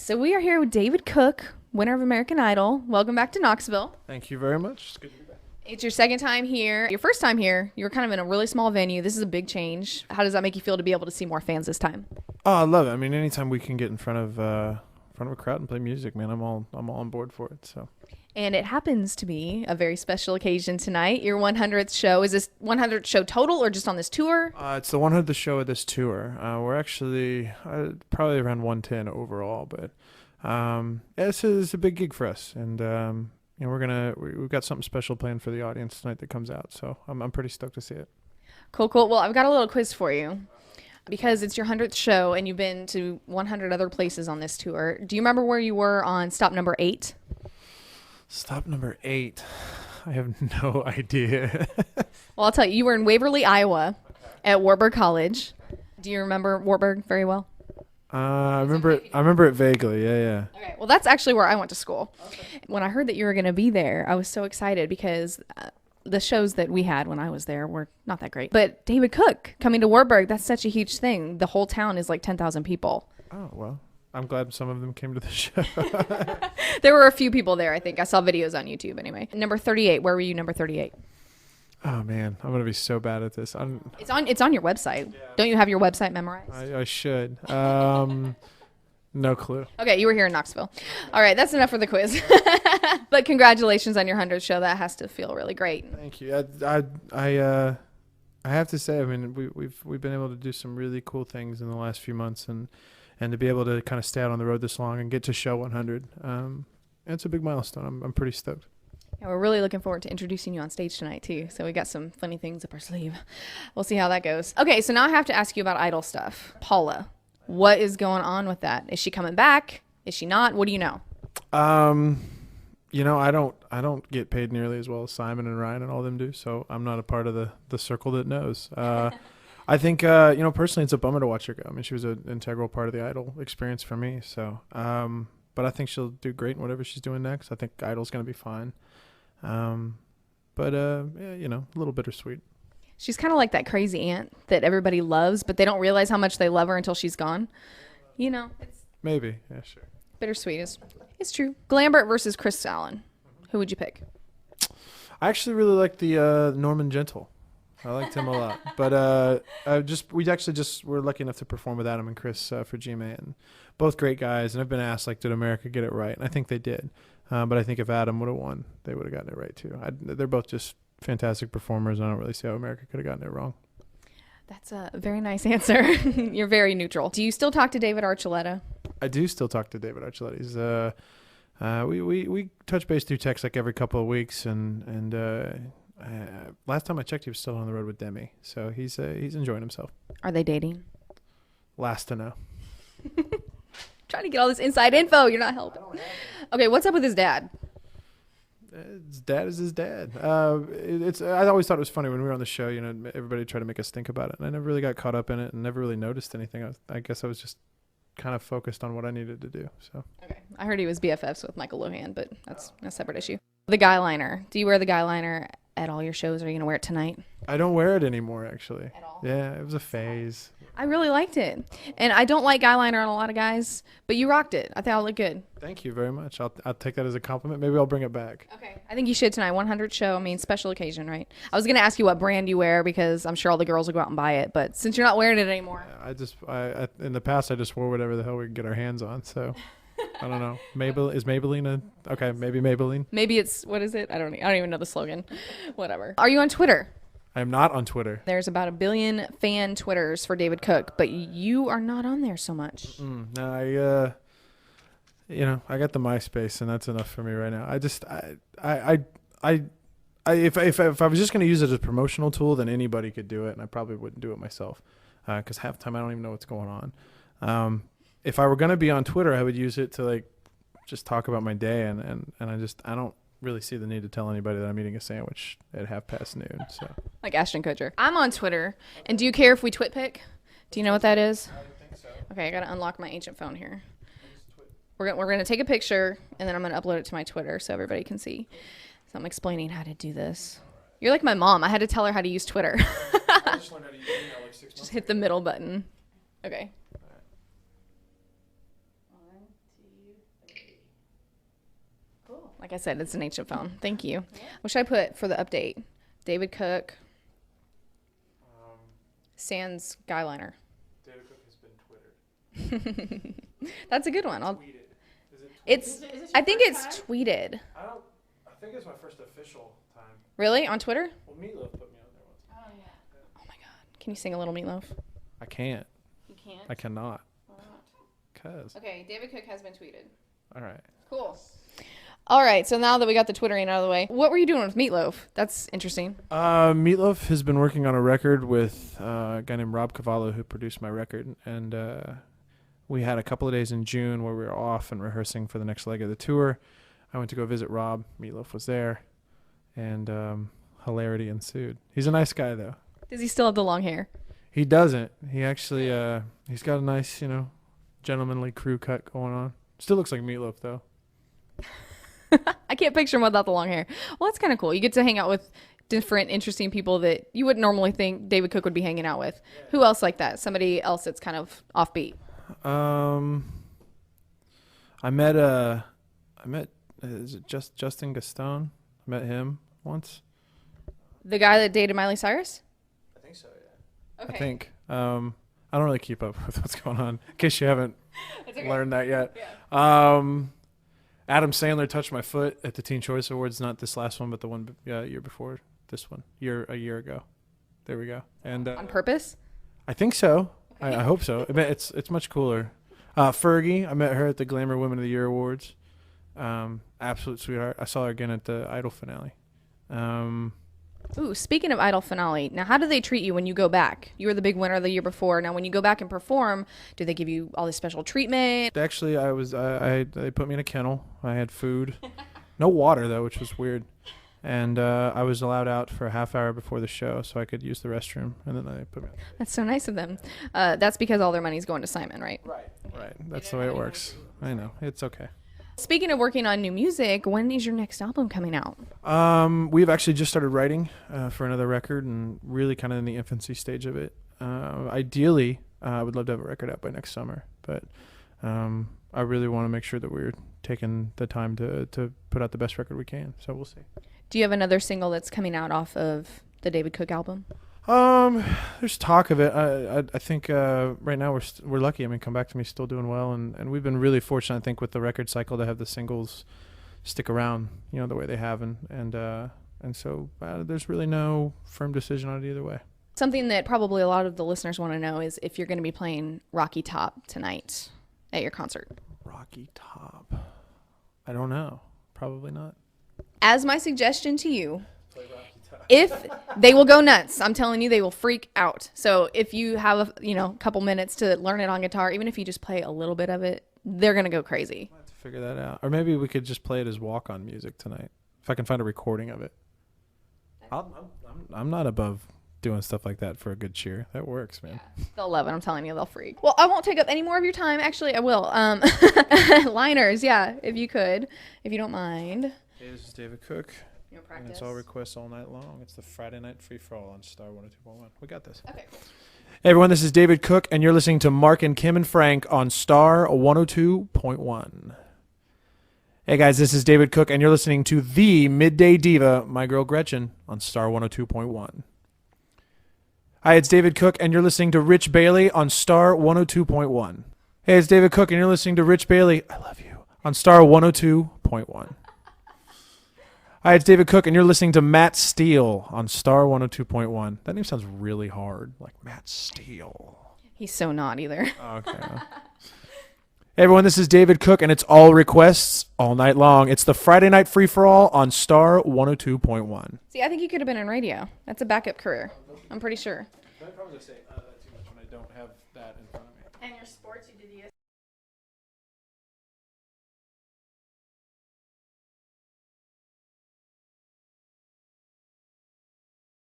So we are here with David Cook, winner of American Idol. Welcome back to Knoxville. Thank you very much. It's good to be back. It's your second time here. Your first time here, you were kind of in a really small venue. This is a big change. How does that make you feel to be able to see more fans this time? Oh, I love it. I mean, anytime we can get in front of a crowd and play music, man, I'm all on board for it. So. And it happens to be a very special occasion tonight. Your 100th show. Is this 100th show total or just on this tour? It's the 100th show of this tour. We're actually probably around 110 overall, but this is a big gig for us, and we've got something special planned for the audience tonight that comes out. So I'm pretty stoked to see it. Cool. Well, I've got a little quiz for you. Because it's your 100th show and you've been to 100 other places on this tour. Do you remember where you were on stop number 8? Stop number 8. I have no idea. Well, I'll tell you. You were in Waverly, Iowa at Warburg College. Do you remember Warburg very well? I remember it vaguely. Yeah. Okay. Well, that's actually where I went to school. Okay. When I heard that you were going to be there, I was so excited because the shows that we had when I was there were not that great. But David Cook coming to Warburg, that's such a huge thing. The whole town is like 10,000 people. Oh, well, I'm glad some of them came to the show. There were a few people there, I think. I saw videos on YouTube anyway. Number 38. Where were you number 38? Oh, man, I'm going to be so bad at this. It's on your website. Yeah. Don't you have your website memorized? I should. No clue. Okay, you were here in Knoxville. All right, that's enough for the quiz. But congratulations on your 100th show. That has to feel really great. Thank you. I have to say, I mean, we've been able to do some really cool things in the last few months, and to be able to kind of stay out on the road this long and get to show 100, it's a big milestone. I'm pretty stoked. Yeah, we're really looking forward to introducing you on stage tonight too. So we got some funny things up our sleeve. We'll see how that goes. Okay, so now I have to ask you about Idol stuff. Paula. What is going on with that? Is she coming back? Is she not? What do you know? I don't get paid nearly as well as Simon and Ryan and all them do, so I'm not a part of the circle that knows. I think personally it's a bummer to watch her go. I mean, she was an integral part of the Idol experience for me. So, but I think she'll do great in whatever she's doing next. I think Idol's gonna be fine. A little bittersweet. She's kind of like that crazy aunt that everybody loves, but they don't realize how much they love her until she's gone. It's maybe. Yeah, sure. Bittersweet is true. Glambert versus Chris Allen. Who would you pick? I actually really like the Norman Gentle. I liked him a lot. But we're lucky enough to perform with Adam and Chris for GMA, and both great guys. And I've been asked, did America get it right? And I think they did. But I think if Adam would have won, they would have gotten it right too. They're both just fantastic performers. I don't really see how America could have gotten it wrong. That's a very nice answer. You're very neutral. Do you still talk to David Archuleta? I do still talk to David Archuleta. He's we touch base through text like every couple of weeks, and last time I checked, he was still on the road with Demi, so he's enjoying himself. Are they dating? Last to know. Trying to get all this inside info. You're not helping. Okay, what's up with his dad? His dad is his dad. I always thought it was funny when we were on the show. Everybody tried to make us think about it, and I never really got caught up in it, and never really noticed anything. I guess I was just kind of focused on what I needed to do. So. Okay. I heard he was BFFs with Michael Lohan, but that's a separate issue. The guy liner. Do you wear the guy liner at all your shows? Are you gonna wear it tonight? I don't wear it anymore, actually. At all? Yeah, it was a phase. I really liked it, and I don't like guy liner on a lot of guys, but you rocked it. I thought it looked good. Thank you very much. I'll take that as a compliment. Maybe I'll bring it back. Okay. I think you should tonight. 100 show. I mean, special occasion, right? I was gonna ask you what brand you wear because I'm sure all the girls will go out and buy it, but since you're not wearing it anymore, I in the past I just wore whatever the hell we could get our hands on. So. I don't know. Is Maybelline okay? Maybe Maybelline. Maybe it's, what is it? I don't even know the slogan. Whatever. Are you on Twitter? I am not on Twitter. There's about 1 billion fan Twitters for David Cook, but you are not on there so much. No, I got the MySpace, and that's enough for me right now. If I was just going to use it as a promotional tool, then anybody could do it, and I probably wouldn't do it myself, because half the time I don't even know what's going on. If I were going to be on Twitter, I would use it to just talk about my day, and I don't really see the need to tell anybody that I'm eating a sandwich at noon. So like Ashton Kutcher. I'm on Twitter, and do you care if we twit pic? Do you know what that is? I think so. Okay, I got to unlock my ancient phone here. We're gonna take a picture, and then I'm gonna upload it to my Twitter so everybody can see. So I'm explaining how to do this. You're like my mom. I had to tell her how to use Twitter. I just learned how to use email like 6 months Just hit the middle button. Okay. 1, 2, Like I said, it's an ancient phone. Thank you. What should I put for the update? David Cook. Sans Skyliner. David Cook has been Twittered. That's a good one. Tweeted. It's. I think it's tweeted. I think it's my first official time. Really? On Twitter? Well, Meatloaf put me on there once. Oh yeah. Oh my God. Can you sing a little Meatloaf? I can't. You can't. I cannot. Why not? Cause. Okay. David Cook has been tweeted. All right. Cool. All right. So now that we got the Twittering out of the way, what were you doing with Meatloaf? That's interesting. Meatloaf has been working on a record with a guy named Rob Cavallo who produced my record, and we had a couple of days in June where we were off and rehearsing for the next leg of the tour. I went to go visit Rob. Meatloaf was there, and hilarity ensued. He's a nice guy, though. Does he still have the long hair? He doesn't. He actually, he's got a nice, gentlemanly crew cut going on. Still looks like Meatloaf, though. I can't picture him without the long hair. Well, that's kind of cool. You get to hang out with different, interesting people that you wouldn't normally think David Cook would be hanging out with. Yeah. Who else like that? Somebody else that's kind of offbeat. I met is it Justin Gaston? I met him once. The guy that dated Miley Cyrus? I think so, yeah. Okay. I think. I don't really keep up with what's going on, in case you haven't learned that yet. Yeah. Adam Sandler touched my foot at the Teen Choice Awards, not this last one, but the one year before this one, a year ago. There we go. And on purpose? I think so. Okay. I hope so. I mean, it's much cooler. Fergie, I met her at the Glamour Women of the Year Awards. Absolute sweetheart. I saw her again at the Idol finale. Ooh, speaking of Idol finale, now how do they treat you when you go back? You were the big winner the year before. Now, when you go back and perform, do they give you all this special treatment? Actually, they put me in a kennel. I had food, no water though, which was weird. And I was allowed out for a half hour before the show, so I could use the restroom. And then they put me. That's so nice of them. That's because all their money's going to Simon, right? Right. That's the way it works. I know. It's okay. Speaking of working on new music, when is your next album coming out? We've actually just started writing for another record, and really kind of in the infancy stage of it. Ideally, I would love to have a record out by next summer, but I really want to make sure that we're taking the time to put out the best record we can. So we'll see. Do you have another single that's coming out off of the David Cook album? There's talk of it. I think right now we're lucky. I mean, Come Back to Me still doing well, and we've been really fortunate, I think, with the record cycle to have the singles stick around, the way they have, and so there's really no firm decision on it either way. Something that probably a lot of the listeners want to know is if you're going to be playing Rocky Top tonight at your concert. Rocky Top. I don't know. Probably not. As my suggestion to you, if they will go nuts, I'm telling you, they will freak out. So if you have a couple minutes to learn it on guitar, even if you just play a little bit of it, they're gonna go crazy. I'll have to figure that out, or maybe we could just play it as walk-on music tonight if I can find a recording of it. I'm not above doing stuff like that for a good cheer. That works, man. Yeah, they'll love it. I'm telling you, they'll freak. Well, I won't take up any more of your time. Actually, I will. Liners, yeah, if you don't mind. Hey, this is David Cook. And it's all requests all night long. It's the Friday Night Free-For-All on Star 102.1. We got this. Okay, cool. Hey, everyone, this is David Cook, and you're listening to Mark and Kim and Frank on Star 102.1. Hey, guys, this is David Cook, and you're listening to the Midday Diva, my girl Gretchen, on Star 102.1. Hi, it's David Cook, and you're listening to Rich Bailey on Star 102.1. Hey, it's David Cook, and you're listening to Rich Bailey, I love you, on Star 102.1. Hi, it's David Cook, and you're listening to Matt Steele on Star 102.1. That name sounds really hard, like Matt Steele. He's so not either. Okay. Hey, everyone, this is David Cook, and it's all requests all night long. It's the Friday Night Free-For-All on Star 102.1. See, I think you could have been in radio. That's a backup career. I'm pretty sure. I'd probably say too much when I don't have that in front of me. And your sports, you did